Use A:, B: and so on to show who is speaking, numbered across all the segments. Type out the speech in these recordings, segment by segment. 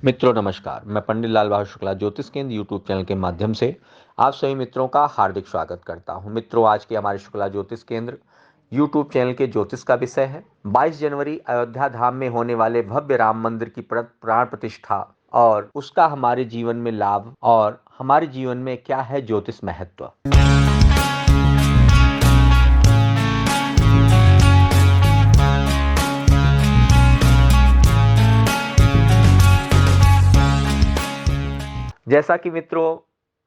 A: मित्रों नमस्कार, मैं पंडित लाल बहादुर शुक्ला ज्योतिष केंद्र यूट्यूब चैनल के माध्यम से आप सभी मित्रों का हार्दिक स्वागत करता हूं। मित्रों, आज के हमारे शुक्ला ज्योतिष केंद्र यूट्यूब चैनल के ज्योतिष का विषय है 22 जनवरी अयोध्या धाम में होने वाले भव्य राम मंदिर की प्राण प्रतिष्ठा और उसका हमारे जीवन में लाभ और हमारे जीवन में क्या है ज्योतिष महत्व। जैसा कि मित्रों,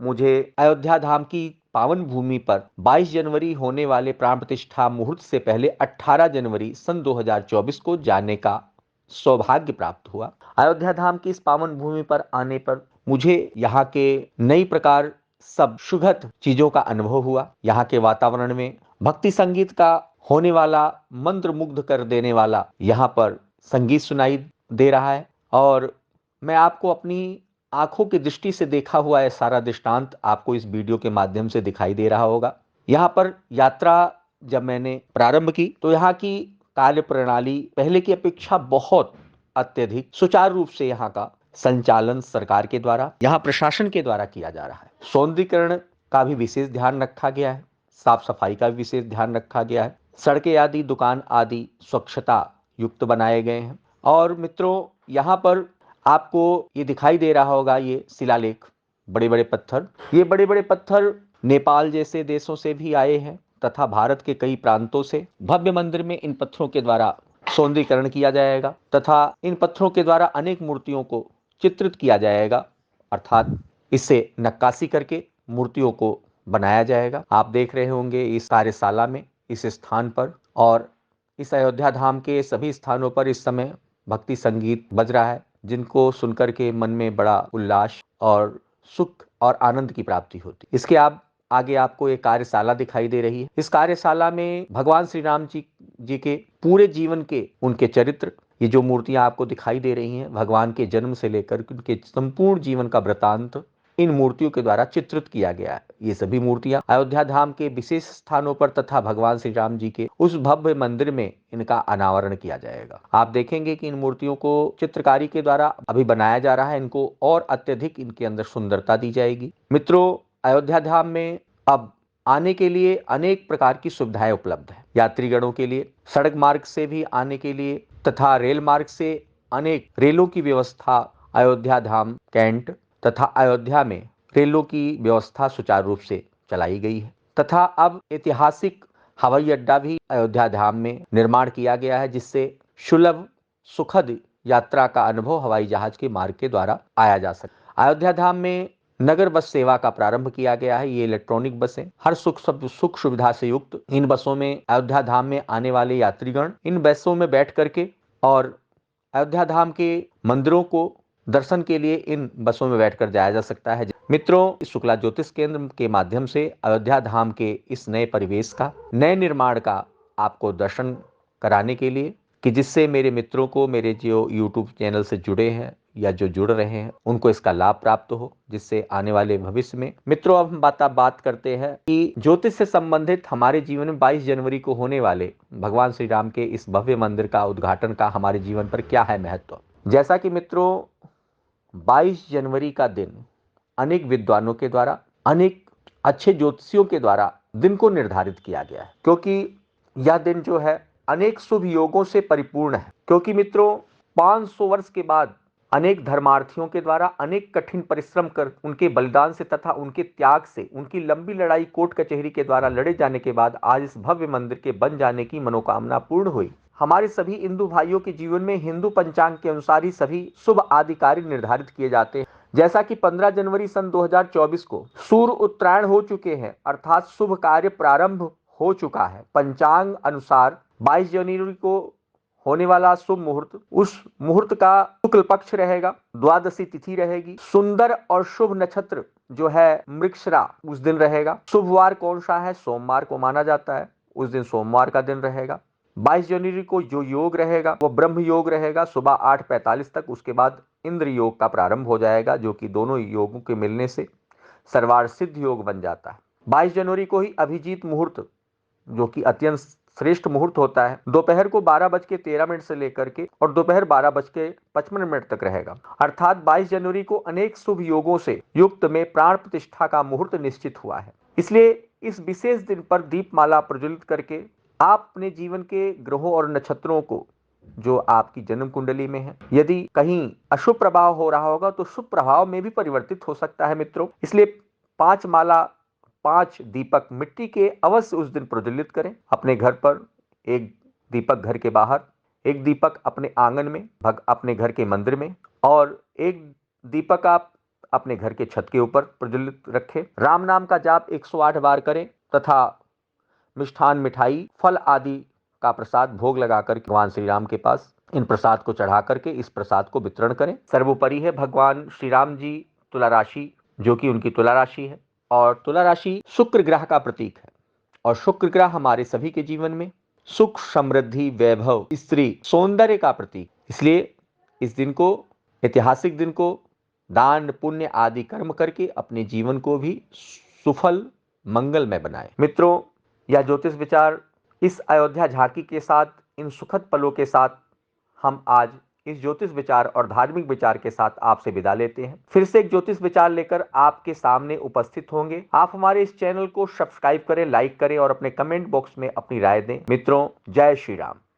A: मुझे अयोध्या धाम की पावन भूमि पर 22 जनवरी होने वाले प्राण प्रतिष्ठा मुहूर्त से पहले 18 जनवरी सन 2024 को जाने का सौभाग्य प्राप्त हुआ। अयोध्या धाम की इस पावन भूमि पर आने पर मुझे यहाँ के नई प्रकार सब सुखद चीजों का अनुभव हुआ। यहाँ के वातावरण में भक्ति संगीत का होने वाला मंत्र मुग्ध कर देने वाला यहाँ पर संगीत सुनाई दे रहा है और मैं आपको अपनी आंखों की दृष्टि से देखा हुआ है सारा दृष्टांत आपको इस वीडियो के माध्यम से दिखाई दे रहा होगा। यहाँ पर यात्रा जब मैंने प्रारंभ की तो यहाँ की कार्य प्रणाली पहले की अपेक्षा बहुत अत्यधिक सुचारू रूप से यहाँ का संचालन सरकार के द्वारा, यहाँ प्रशासन के द्वारा किया जा रहा है। सौंदर्यीकरण का भी विशेष ध्यान रखा गया है, साफ सफाई का भी विशेष ध्यान रखा गया है, सड़कें आदि दुकान आदि स्वच्छता युक्त बनाए गए हैं। और मित्रों, यहाँ पर आपको ये दिखाई दे रहा होगा, ये शिलालेख, बड़े बड़े पत्थर, ये बड़े बड़े पत्थर नेपाल जैसे देशों से भी आए हैं तथा भारत के कई प्रांतों से। भव्य मंदिर में इन पत्थरों के द्वारा सौंदर्यीकरण किया जाएगा तथा इन पत्थरों के द्वारा अनेक मूर्तियों को चित्रित किया जाएगा, अर्थात इससे नक्काशी करके मूर्तियों को बनाया जाएगा। आप देख रहे होंगे इस कार्यशाला में, इस स्थान पर और इस अयोध्या धाम के सभी स्थानों पर इस समय भक्ति संगीत बज रहा है, जिनको सुनकर के मन में बड़ा उल्लास और सुख और आनंद की प्राप्ति होती है। इसके आगे आपको एक कार्यशाला दिखाई दे रही है। इस कार्यशाला में भगवान श्री राम जी के पूरे जीवन के उनके चरित्र, ये जो मूर्तियां आपको दिखाई दे रही हैं, भगवान के जन्म से लेकर उनके संपूर्ण जीवन का वृतांत इन मूर्तियों के द्वारा चित्रित किया गया है। ये सभी मूर्तियां अयोध्या धाम के विशेष स्थानों पर तथा भगवान श्री राम जी के उस भव्य मंदिर में इनका अनावरण किया जाएगा। आप देखेंगे कि इन मूर्तियों को चित्रकारी के द्वारा अभी बनाया जा रहा है, इनको और अत्यधिक इनके अंदर सुंदरता दी जाएगी। मित्रों, अयोध्या धाम में अब आने के लिए अनेक प्रकार की सुविधाएं उपलब्ध है। यात्रीगणों के लिए सड़क मार्ग से भी आने के लिए तथा रेल मार्ग से अनेक रेलों की व्यवस्था अयोध्या धाम कैंट तथा अयोध्या में रेलों की व्यवस्था सुचारू रूप से चलाई गई है तथा अब ऐतिहासिक हवाई अड्डा भी अयोध्या धाम में निर्माण किया गया है, जिससे सुलभ सुखद यात्रा का अनुभव हवाई जहाज के मार्ग के द्वारा आया जा सकता है। अयोध्या धाम में नगर बस सेवा का प्रारंभ किया गया है। ये इलेक्ट्रॉनिक बसें हर सुख सुविधा से युक्त इन बसों में अयोध्या धाम में आने वाले यात्रीगण इन बसों में बैठ करके और अयोध्या धाम के मंदिरों को दर्शन के लिए इन बसों में बैठकर जाया जा सकता है। मित्रों, इस शुक्ला ज्योतिष केंद्र के माध्यम से अयोध्या धाम के इस नए परिवेश का, नए निर्माण का आपको दर्शन कराने के लिए कि जिससे मेरे मित्रों को, मेरे जो यूट्यूब चैनल से जुड़े हैं या जो जुड़ रहे हैं, उनको इसका लाभ प्राप्त हो, जिससे आने वाले भविष्य में। मित्रों, अब हम बात करते हैं कि ज्योतिष से संबंधित हमारे जीवन में 22 जनवरी को होने वाले भगवान श्री राम के इस भव्य मंदिर का उद्घाटन का हमारे जीवन पर क्या है महत्व। जैसा कि मित्रों, 22 जनवरी का दिन अनेक विद्वानों के द्वारा, अनेक अच्छे ज्योतिषियों के द्वारा दिन को निर्धारित किया गया है, क्योंकि यह दिन जो है अनेक शुभ योगों से परिपूर्ण है। क्योंकि मित्रों, 500 वर्ष के बाद अनेक धर्मार्थियों के द्वारा अनेक कठिन परिश्रम कर उनके बलिदान से तथा उनके त्याग से, उनकी लंबी लड़ाई कोर्ट कचहरी के द्वारा लड़े जाने के बाद आज इस भव्य मंदिर के बन जाने की मनोकामना पूर्ण हुई। हमारे सभी हिंदू भाइयों के जीवन में हिंदू पंचांग के अनुसार ही सभी शुभ आदि कार्य निर्धारित किए जाते हैं। जैसा कि 15 जनवरी सन 2024 को सूर्य उत्तरायण हो चुके हैं, अर्थात शुभ कार्य प्रारंभ हो चुका है। पंचांग अनुसार 22 जनवरी को होने वाला शुभ मुहूर्त, उस मुहूर्त का शुक्ल पक्ष रहेगा, द्वादशी तिथि रहेगी, सुंदर और शुभ नक्षत्र जो है मृगशिरा उस दिन रहेगा। शुभ वार कौन सा है? सोमवार को माना जाता है, उस दिन सोमवार का दिन रहेगा। 22 जनवरी को जो योग रहेगा वो ब्रह्म योग रहेगा सुबह 8:45 तक। उसके बाद इंद्र योग का प्रारंभ हो जाएगा, जो कि दोनों योगों के मिलने से सर्वार्थ सिद्ध योग बन जाता है। 22 जनवरी को ही अभिजीत मुहूर्त, जो कि अत्यंत श्रेष्ठ मुहूर्त होता है दोपहर को 12:13 से लेकर के और दोपहर 12:55 तक रहेगा। अर्थात 22 जनवरी को अनेक शुभ योगों से युक्त में प्राण प्रतिष्ठा का मुहूर्त निश्चित हुआ है। इसलिए इस विशेष दिन पर दीपमाला प्रज्वलित करके आप अपने जीवन के ग्रहों और नक्षत्रों को जो आपकी जन्म कुंडली में है, यदि कहीं अशुभ प्रभाव हो रहा होगा तो शुभ प्रभाव में भी परिवर्तित हो सकता है मित्रों। इसलिए 5 माला 5 दीपक मिट्टी के अवश्य उस दिन प्रज्वलित करें। अपने घर पर एक दीपक, घर के बाहर एक दीपक, अपने आंगन में, अपने घर के मंदिर में, और एक दीपक आप अपने घर के छत के ऊपर प्रज्वलित रखें। राम नाम का जाप 108 बार करें तथा मिष्ठान, मिठाई, फल आदि का प्रसाद भोग लगाकर भगवान श्री राम के पास इन प्रसाद को चढ़ा करके इस प्रसाद को वितरण करें। सर्वोपरि है भगवान श्री राम जी तुला राशि, जो कि उनकी तुला राशि है, और तुला राशि शुक्र ग्रह का प्रतीक है, और शुक्र ग्रह हमारे सभी के जीवन में सुख, समृद्धि, वैभव, स्त्री, सौंदर्य का प्रतीक। इसलिए इस दिन को, ऐतिहासिक दिन को, दान पुण्य आदि कर्म करके अपने जीवन को भी सुफल मंगलमय बनाएं। मित्रों, यह ज्योतिष विचार, इस अयोध्या झांकी के साथ, इन सुखद पलों के साथ हम आज इस ज्योतिष विचार और धार्मिक विचार के साथ आपसे विदा लेते हैं। फिर से एक ज्योतिष विचार लेकर आपके सामने उपस्थित होंगे। आप हमारे इस चैनल को सब्सक्राइब करें, लाइक करें और अपने कमेंट बॉक्स में अपनी राय दें। मित्रों, जय श्री राम।